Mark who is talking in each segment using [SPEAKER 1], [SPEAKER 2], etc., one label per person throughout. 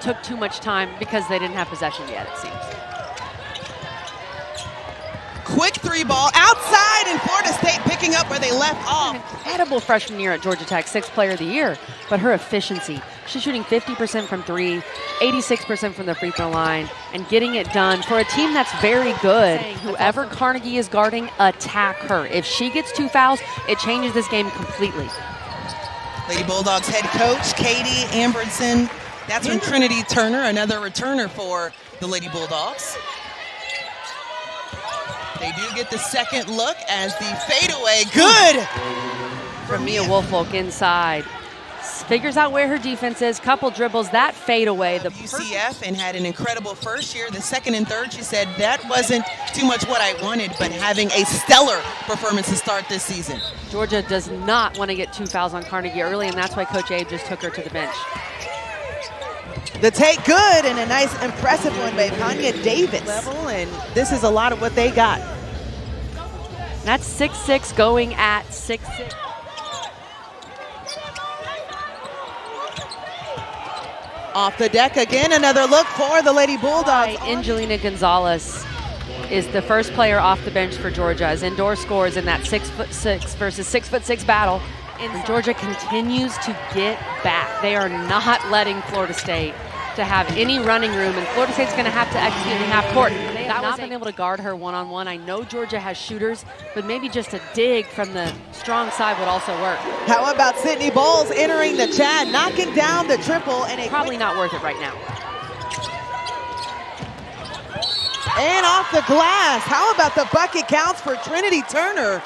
[SPEAKER 1] took too much time because they didn't have possession yet, it seems.
[SPEAKER 2] Quick three ball outside, and Florida State picking up where they left off.
[SPEAKER 1] An incredible freshman year at Georgia Tech, 6th player of the year. But her efficiency, she's shooting 50% from three, 86% from the free throw line, and getting it done for a team that's very good. Whoever Carnegie is guarding, attack her. If she gets 2 fouls, it changes this game completely.
[SPEAKER 2] Lady Bulldogs head coach Katie Ambertson. That's from Trinity Turner, another returner for the Lady Bulldogs. They do get the second look as the fadeaway, good!
[SPEAKER 1] From Mia Woolfolk inside. Figures out where her defense is, couple dribbles, that fadeaway. The
[SPEAKER 2] UCF and had an incredible first year. The second and third, she said, that wasn't too much what I wanted, but having a stellar performance to start this season.
[SPEAKER 1] Georgia does not want to get 2 fouls on Carnegie early, and that's why Coach Abe just took her to the bench.
[SPEAKER 3] The take good, and a nice impressive one by Tanya Davis. Level, and this is a lot of what they got.
[SPEAKER 1] That's 6'6" going at 6'6".
[SPEAKER 3] Off the deck again, another look for the Lady Bulldogs.
[SPEAKER 1] Angelina Gonzalez is the first player off the bench for Georgia as Indoor scores in that 6'6" versus 6'6" battle. And Georgia continues to get back. They are not letting Florida State to have any running room, and Florida State's going to have to execute in half court. They have not been able to guard her one-on-one. I know Georgia has shooters, but maybe just a dig from the strong side would also work.
[SPEAKER 3] How about Sydney Bowles entering the chat, knocking down the triple, and
[SPEAKER 1] probably not worth it right now.
[SPEAKER 3] And off the glass. How about the bucket counts for Trinity Turner?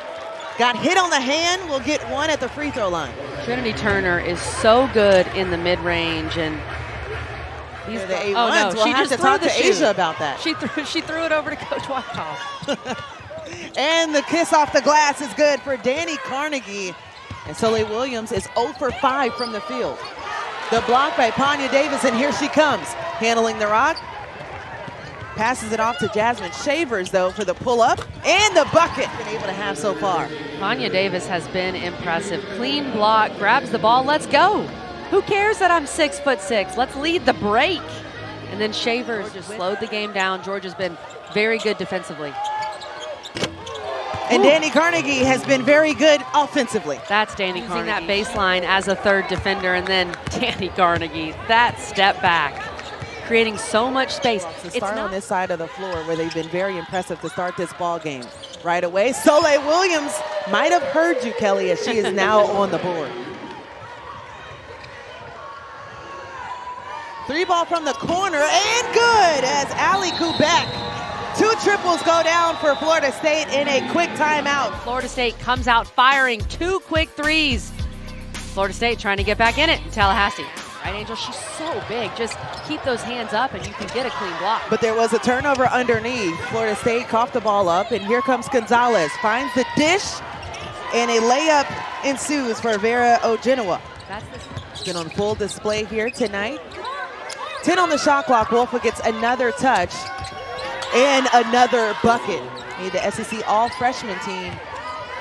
[SPEAKER 3] Got hit on the hand, will get one at the free throw line.
[SPEAKER 1] Trinity Turner is so good in the mid-range, and
[SPEAKER 3] the A1s. Oh no, we'll have to talk to Asia about that.
[SPEAKER 1] She threw it over to Coach Wyckoff.
[SPEAKER 3] And the kiss off the glass is good for Danny Carnegie. And Soleil Williams is 0 for 5 from the field. The block by Tanya Davis, and here she comes. Handling the rock. Passes it off to Jasmine Shavers, though, for the pull-up. And the bucket been able to have so far.
[SPEAKER 1] Tanya Davis has been impressive. Clean block, grabs the ball, let's go. Who cares that I'm 6'6"? Let's lead the break. And then Shavers just slowed the game down. Georgia's been very good defensively.
[SPEAKER 3] And Danny Carnegie has been very good offensively.
[SPEAKER 1] That's Danny Carnegie. Using that baseline as a third defender, and then Danny Carnegie, that step back, creating so much space.
[SPEAKER 3] To start on this side of the floor where they've been very impressive to start this ball game. Right away, Soleil Williams might have heard you, Kelly, as she is now on the board. Three ball from the corner, and good as Ali Kubek. 2 triples go down for Florida State in a quick timeout.
[SPEAKER 1] Florida State comes out firing 2 quick threes. Florida State trying to get back in it in Tallahassee. Right, Angel? She's so big. Just keep those hands up and you can get a clean block.
[SPEAKER 3] But there was a turnover underneath. Florida State coughed the ball up, and here comes Gonzalez. Finds the dish, and a layup ensues for Vera Ojinawa. It's been on full display here tonight. 10 on the shot clock. Woolfolk gets another touch and another bucket. Made the SEC all-freshman team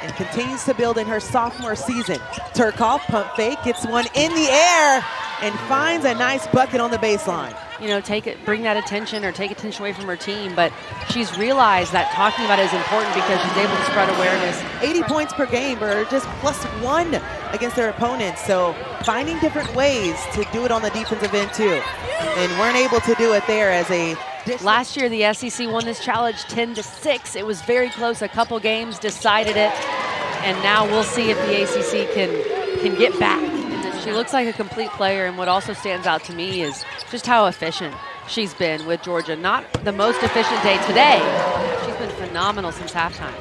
[SPEAKER 3] and continues to build in her sophomore season. Turkoff, pump fake, gets one in the air and finds a nice bucket on the baseline.
[SPEAKER 1] You know, bring that attention or take attention away from her team, but she's realized that talking about it is important because she's able to spread awareness.
[SPEAKER 3] 80 points per game, or just +1 against their opponents. So finding different ways to do it on the defensive end too. And weren't able to do it there as a
[SPEAKER 1] Last year, the SEC won this challenge 10-6. It was very close. A couple games decided it. And now we'll see if the ACC can get back. She looks like a complete player, and what also stands out to me is just how efficient she's been with Georgia. Not the most efficient day today. She's been phenomenal since halftime.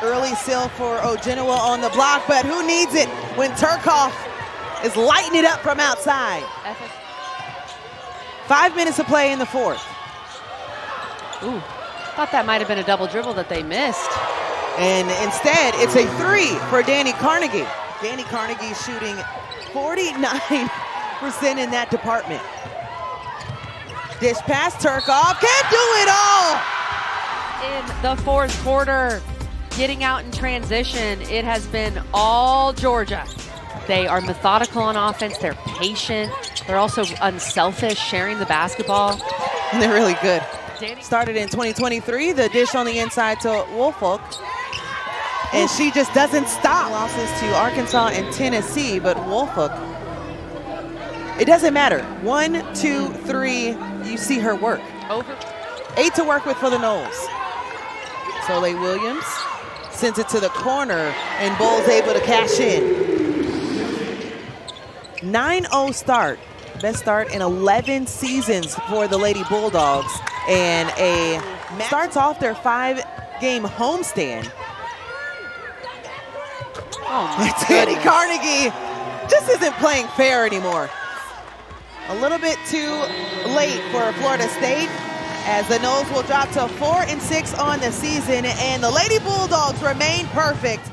[SPEAKER 3] Early seal for Ojinawa on the block, but who needs it when Turkoff is lighting it up from outside? 5 minutes of play in the fourth.
[SPEAKER 1] Ooh, thought that might have been a double dribble that they missed.
[SPEAKER 3] And instead, it's a 3 for Danny Carnegie. Danny Carnegie shooting 49% in that department. Dish pass, Turkoff can't do it all.
[SPEAKER 1] In the fourth quarter, getting out in transition, it has been all Georgia. They are methodical on offense. They're patient. They're also unselfish, sharing the basketball.
[SPEAKER 3] And they're really good. Started in 2023, the dish on the inside to Woolfolk. And she just doesn't stop. Losses to Arkansas and Tennessee, but Woolfolk, it doesn't matter. 1, 2, 3, you see her work.
[SPEAKER 1] Over.
[SPEAKER 3] 8 to work with for the Noles. Soleil Williams sends it to the corner, and Bull's able to cash in. 9-0 start. Best start in 11 seasons for the Lady Bulldogs. And starts off their 5-game homestand.
[SPEAKER 1] Oh,
[SPEAKER 3] Teddy Carnegie just isn't playing fair anymore. A little bit too late for Florida State, as the Noles will drop to 4-6 on the season, and the Lady Bulldogs remain perfect.